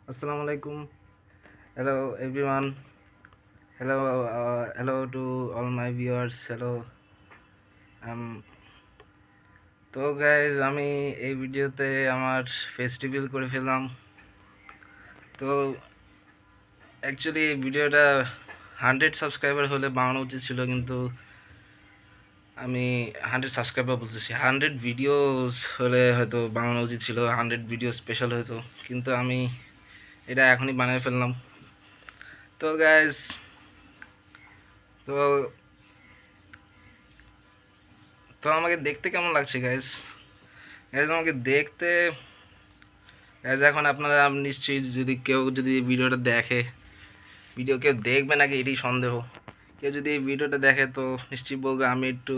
Assalamu alaikum. Hello everyone. Hello to all my viewers. Hello. Um, তো guys আমি এই ভিডিওতে আমার ফেস্টিভ্যাল করে ফেললাম। তো অ্যাকচুয়ালি এই ভিডিওটা 100 সাবস্ক্রাইবার হলে বানানো উচিত ছিল, কিন্তু আমি 100 সাবস্ক্রাইবার বলতেছি 100 ভিডিওস হলে হয়তো বানানো উচিত ছিল, 100 ভিডিও স্পেশাল হতো, কিন্তু আমি এটা এখনই বানিয়ে ফেললাম। তো গাইজ তো তো আমাকে দেখতে কেমন লাগছে গাইজ? গাইজ আমাকে দেখতে গাইজ এখন আপনারা নিশ্চয়ই যদি ভিডিওটা দেখে, ভিডিও কেউ দেখবে নাকি এটি সন্দেহ। কেউ যদি এই ভিডিওটা দেখে তো নিশ্চয়ই বলবে আমি একটু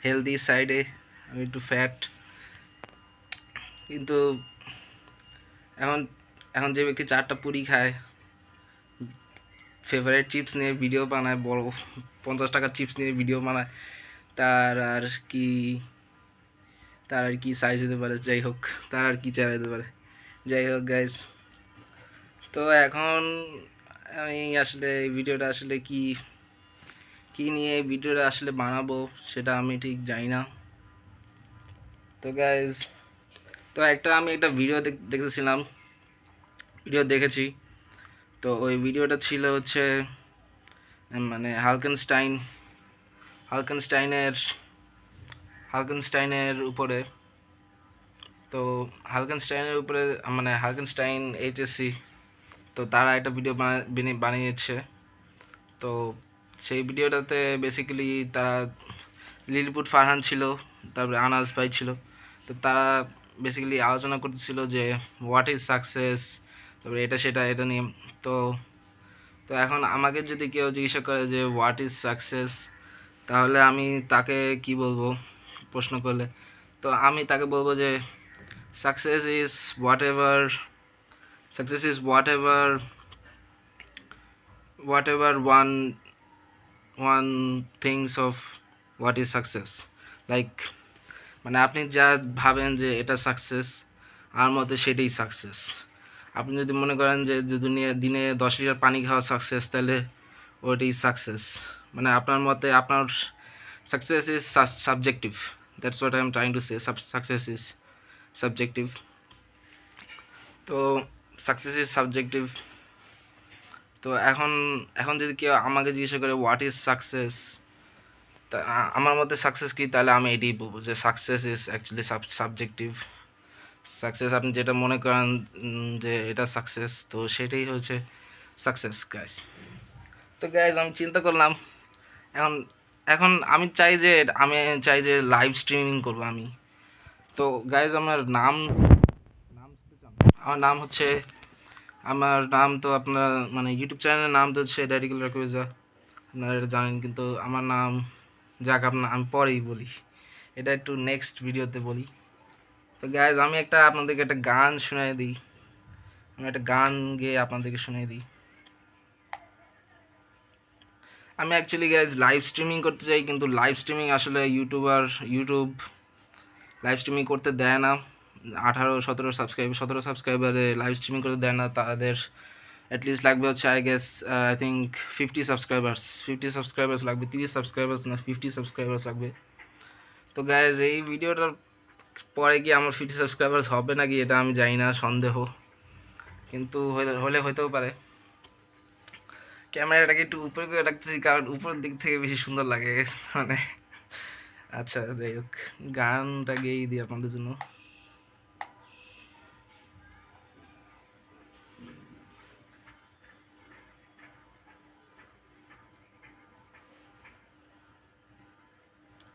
হেলদি সাইডে, আমি একটু ফ্যাট। কিন্তু এখন এখন যে ব্যক্তি 4টা পুরি খায়, ফেভারিট চিপস নিয়ে ভিডিও বানায়, বড় 50 টাকার চিপস নিয়ে ভিডিও বানায়, তার আর কি তার আর কি সাইজ হতে পারে, যাই হোক, তার আর কি চেহারা হতে পারে, যাই হোক গাইজ। তো এখন আমি আসলে এই ভিডিওটা আসলে কি নিয়ে এই ভিডিওটা আসলে বানাবো সেটা আমি ঠিক জানি না। তো গাইজ আমি একটা ভিডিও দেখতেছিলাম, ভিডিও দেখেছি। তো ওই ভিডিওটা ছিল হচ্ছে মানে হালকেনস্টাইনের হালকেনস্টাইনের উপরে। তো মানে হালকেনস্টাইন এইচএসসি, তো তারা একটা ভিডিও বানিয়েছে। তো সেই ভিডিওটাতে বেসিক্যালি তারা লিলিপুট ফারহান ছিল, তারপরে আনাস ভাই ছিল। তো তারা বেসিক্যালি আলোচনা করতেছিল যে হোয়াট ইজ সাকসেস, তারপরে এটা নিয়ে। তো তো এখন আমাকে যদি কেউ জিজ্ঞাসা করে যে হোয়াট ইজ সাকসেস, তাহলে আমি তাকে কি বলবো প্রশ্ন করলে? তো আমি তাকে বলবো যে success is what ever success is what ever one things of what is success. Like মানে আপনি যা ভাবেন যে এটা সাকসেস, আমার মতে সেটাই সাকসেস। আপনি যদি মনে করেন যে দিনে 10 লিটার পানি খাওয়া সাকসেস, তাহলে ওইটাই সাকসেস। মানে আপনার মতে আপনার success is subjective. That's what I am trying to say, success is subjective. তো সাকসেস ইজ সাবজেক্টিভ। তো এখন এখন যদি কেউ আমাকে জিজ্ঞাসা করে হোয়াট ইজ সাকসেস, তা আমার মতে সাকসেস কি, তাহলে আমি এটাই বলবো যে success is actually subjective. Success আপনি যেটা মনে করেন যে এটা সাকসেস, তো সেটাই হচ্ছে সাকসেস গাইস। তো গাইস আমি চিন্তা করলাম, এখন এখন আমি চাই যে লাইভ স্ট্রিমিং করব আমি। তো গাইস আমার নাম নাম শুনতে চান? আমার নাম তো আপনার মানে ইউটিউব চ্যানেলের নাম তো হচ্ছে ড্যাডিকুল রাকুইজা, আপনারা এটা জানেন। কিন্তু আমার নাম যাক আমি পরেই বলি, এটা একটু নেক্সট ভিডিওতে বলি। তো গাইজ আমি আপনাদেরকে একটা গান শুনিয়ে দিই, আমি একটা গান গেয়ে আপনাদেরকে শুনিয়ে দিই। আমি অ্যাকচুয়ালি গাইজ লাইভ স্ট্রিমিং করতে চাই, কিন্তু লাইভ স্ট্রিমিং আসলে ইউটিউব লাইভ স্ট্রিমিং করতে দেয় না। 17 সাবস্ক্রাইবারে লাইভ স্ট্রিমিং করতে দেয় না। তাদের অ্যাটলিস্ট লাগবে হচ্ছে I guess I think 50 subscribers লাগবে, 30 সাবস্ক্রাইবার্স না, 50 সাবস্ক্রাইবার্স লাগবে। তো গাইজ এই ভিডিওটার পরে কি আমার 50 সাবস্ক্রাইবার্স হবে নাকি এটা আমি জানি না, সন্দেহ, কিন্তু হলে হতেও পারে। ক্যামেরাটাকে একটু উপরে করে রাখতেছি কারণ উপরের দিক থেকে বেশি সুন্দর লাগে মানে। আচ্ছা যাই হোক, গানটা গেয়েই দিই আপনাদের জন্য।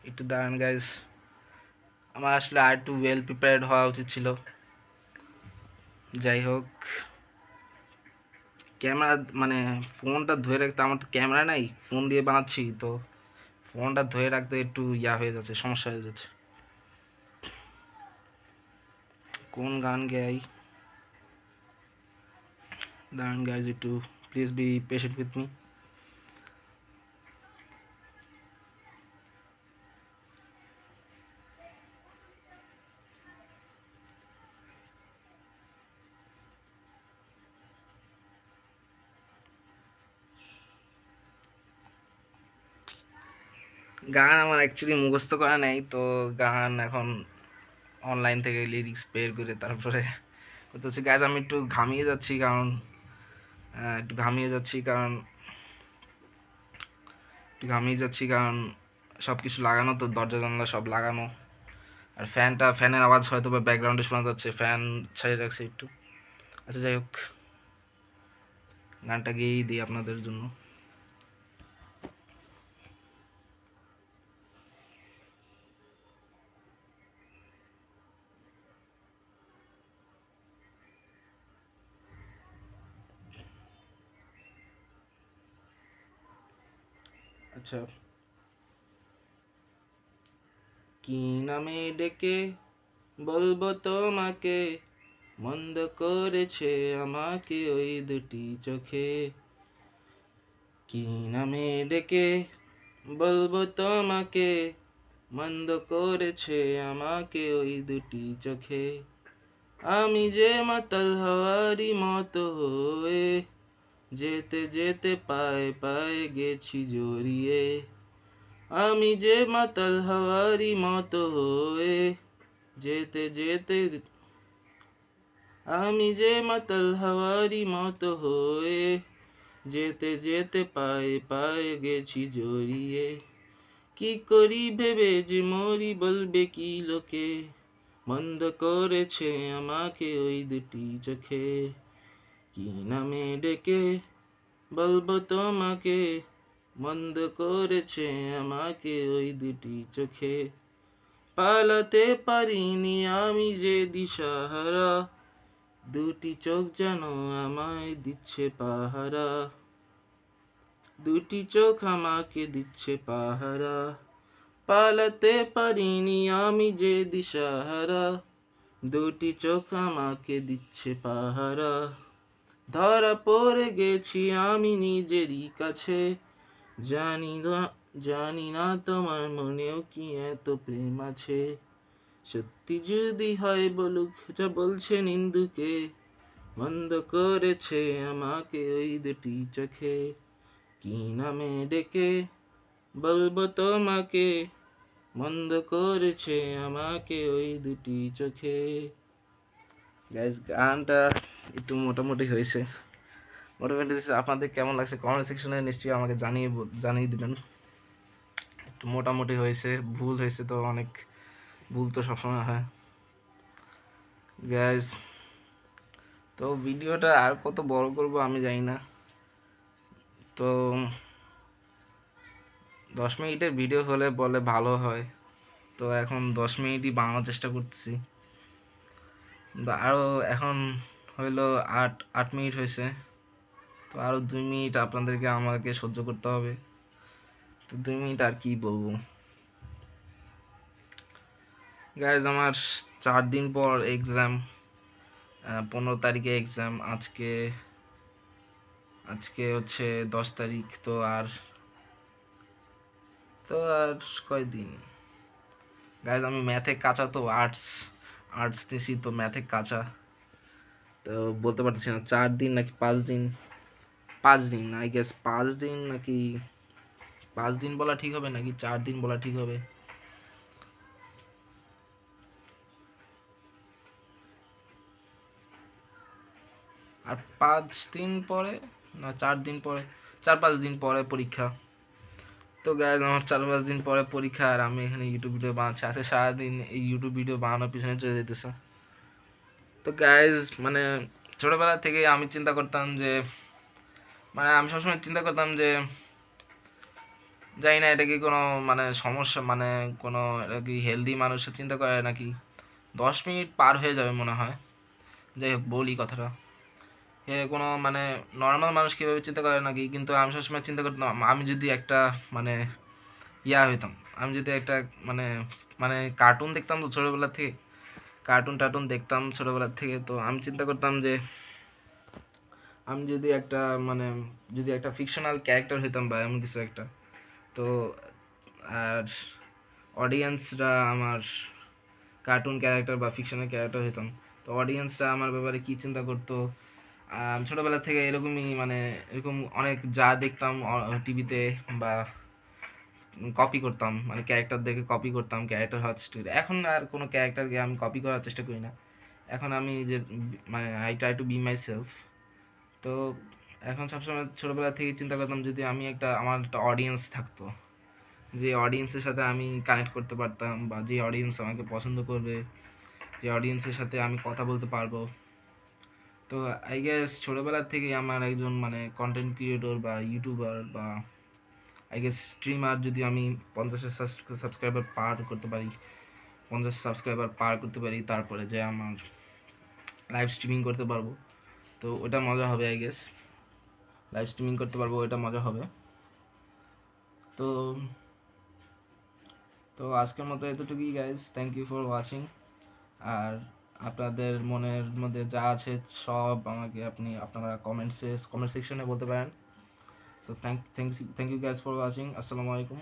একটু দাঁড়ান গাইজ, আমার আসলে আর একটু ওয়েল প্রিপেয়ার্ড হওয়া উচিত ছিল। যাই হোক, ক্যামেরা মানে ফোনটা ধরে রাখতে, আমার তো ক্যামেরা নাই, ফোন দিয়ে বানাচ্ছি, তো ফোনটা ধরে রাখতে একটু হয়ে যাচ্ছে, সমস্যা হয়ে যাচ্ছে। কোন গান গাই? দাঁড়ান গাইজ, একটু please be patient with me. গান আমার অ্যাকচুয়ালি মুখস্থ করা নেই, তো গান এখন অনলাইন থেকে লিরিক্স বের করে তারপরে করতে হচ্ছে। গাইজ আমি একটু ঘামিয়ে যাচ্ছি কারণ একটু ঘামিয়ে যাচ্ছি কারণ একটু ঘামিয়ে যাচ্ছি কারণ সব কিছু লাগানো, তো দরজা জানলা সব লাগানো, আর ফ্যানের আওয়াজ হয়তো বা ব্যাকগ্রাউন্ডে শোনা যাচ্ছে, ফ্যান ছাড়িয়ে রাখছে একটু। আচ্ছা যাই হোক, গানটা গেয়েই দিই আপনাদের জন্য। আচ্ছা, কি নামে ডেকে বলবো তোমাকে, মন্দ করেছে আমাকে ওই দুটি চোখে। কি নামে ডেকে বলবো তোমাকে, মন্দ করেছে আমাকে ওই দুটি চোখে। আমি যে মাতাল হওয়ারই মতো হয়ে, যেতে যেতে পায়ে পায়ে গেছি জড়িয়ে। আমি যে মাতাল হওয়ারই মতো হয়ে, যেতে যেতে আমি যে মাতাল হওয়ারই মতো হয়ে, যেতে যেতে পায়ে পায়ে গেছি জড়িয়ে। কি করি ভেবে যে মরি বলবে কি লোকে, মন্দ করেছে আমাকে ওই দুটি চোখে। কি নামে ডেকে বলবো তোমাকে, মন্দ করেছে আমাকে ওই দুটি চোখে। পালাতে পারিনি আমি যে দিশাহারা, দুটি চোখ যেন আমায় দিচ্ছে পাহারা, দুটি চোখ আমাকে দিচ্ছে পাহারা। পালাতে পারিনি আমি যে দিশাহারা, দুটি চোখ আমাকে দিচ্ছে পাহারা। ধরা পড়ে গেছি আমি নিজেরই কাছে, জানি না তোমার মনেও কি এত প্রেম আছে। সত্যি যদি হয় বলুক যা বলছে নিন্দুকে, মন্দ করেছে আমাকে ওই দুটি চোখে। কি নামে ডেকে বলবো তোমাকে, মন্দ করেছে আমাকে ওই দুটি চোখে। গাইজ গানটা একটু মোটামুটি হয়েছে। মোটামুটি আপনাদের কেমন লাগছে কমেন্ট সেকশনে নিশ্চয়ই আমাকে জানিয়ে দিবেন। একটু মোটামুটি হয়েছে, ভুল হয়েছে তো অনেক, ভুল তো সবসময় হয় গাইজ। তো ভিডিওটা আর কত বড় করব আমি জানি না, তো 10 মিনিটের ভিডিও হলে বলে ভালো হয়, তো এখন 10 মিনিটই বানানোর চেষ্টা করতেছি। আরও এখন হইলো 8 মিনিট হয়েছে, তো আরও 2 মিনিট আপনাদেরকে আমাকে সহ্য করতে হবে। তো 2 মিনিট আর কি বলবো গাইজ। আমার 4 দিন পর এক্সাম, 15 তারিখে এক্সাম। আজকে আজকে হচ্ছে 10 তারিখ, তো আর কয়দিন গাইজ। আমি ম্যাথে কাঁচা, তো আর্টস নিছি, তো ম্যাথে কাঁচা, তো বলতে পারতেছি না 4 দিন নাকি 5 দিন। 5 দিন আই গেস, 5 দিন নাকি 5 দিন বলা ঠিক হবে নাকি 4 দিন বলা ঠিক হবে। আর 5 দিন পরে না 4 দিন পরে, 4-5 দিন পরে পরীক্ষা। তো গাইজ আমার 4-5 দিন পরে পরীক্ষা, আর আমি এখানে ইউটিউব ভিডিও বানাচ্ছি। আজকে সারাদিন এই ইউটিউব ভিডিও বানানোর পিছনে চলে যেতেছে। তো গাইজ মানে ছোটোবেলা থেকে আমি চিন্তা করতাম যে, মানে আমি সবসময় চিন্তা করতাম যে, জানি না এটা কি কোনো মানে সমস্যা, মানে কোনো এটা কি হেলদি মানুষের চিন্তা করে নাকি। 10 মিনিট পার হয়ে যাবে মনে হয়। যাই হোক, বলি কথাটা, এ কোনো মানে নর্মাল মানুষ কীভাবে চিন্তা করে নাকি, কিন্তু আমি সবসময় চিন্তা করতাম আমি যদি একটা মানে হইতাম, আমি যদি একটা মানে মানে কার্টুন দেখতাম তো ছোটোবেলা থেকে, কার্টুন দেখতাম ছোটোবেলার থেকে, তো আমি চিন্তা করতাম যে আমি মানে যদি একটা ফিকশনাল ক্যারেক্টার হইতাম বা এমন কিছু একটা, তো আর অডিয়েন্সরা আমার কার্টুন ক্যারেক্টার বা ফিকশনাল ক্যারেক্টার হইতাম, তো অডিয়েন্সরা আমার ব্যাপারে কী চিন্তা করতো। ছোটোবেলা থেকে এরকমই মানে এরকম অনেক যা দেখতাম টিভিতে বা কপি করতাম, মানে ক্যারেক্টার দেখে কপি করতাম, ক্যারেক্টার হওয়ার চেষ্টা করি। এখন আর কোনো ক্যারেক্টারকে আমি কপি করার চেষ্টা করি না। এখন আমি যে মানে I try to B my self. তো এখন সবসময় ছোটোবেলা থেকেই চিন্তা করতাম যদি আমি আমার একটা অডিয়েন্স থাকতো, যে অডিয়েন্সের সাথে আমি কানেক্ট করতে পারতাম, বা যে অডিয়েন্স আমাকে পছন্দ করবে, যে অডিয়েন্সের সাথে আমি কথা বলতে পারবো। তো আই গেস ছোটোবেলার থেকেই আমার একজন মানে কন্টেন্ট ক্রিয়েটর বা ইউটিউবার বা আই গেস স্ট্রিমার যদি আমি 50 সাবস্ক্রাইবার পার করতে পারি, 50 সাবস্ক্রাইবার পার করতে পারি, তারপরে যে আমার লাইভ স্ট্রিমিং করতে পারবো, তো ওটা মজা হবে। আই গেস লাইভ স্ট্রিমিং করতে পারবো, ওটা মজা হবে। তো তো আজকের মতো এতটুকুই guys, thank you for watching. আর আপনাদের মনের মধ্যে যা আছে সব আমাকে আপনারা কমেন্ট সেকশনে বলতে পারেন। So thank you guys for watching. Assalamu alaikum.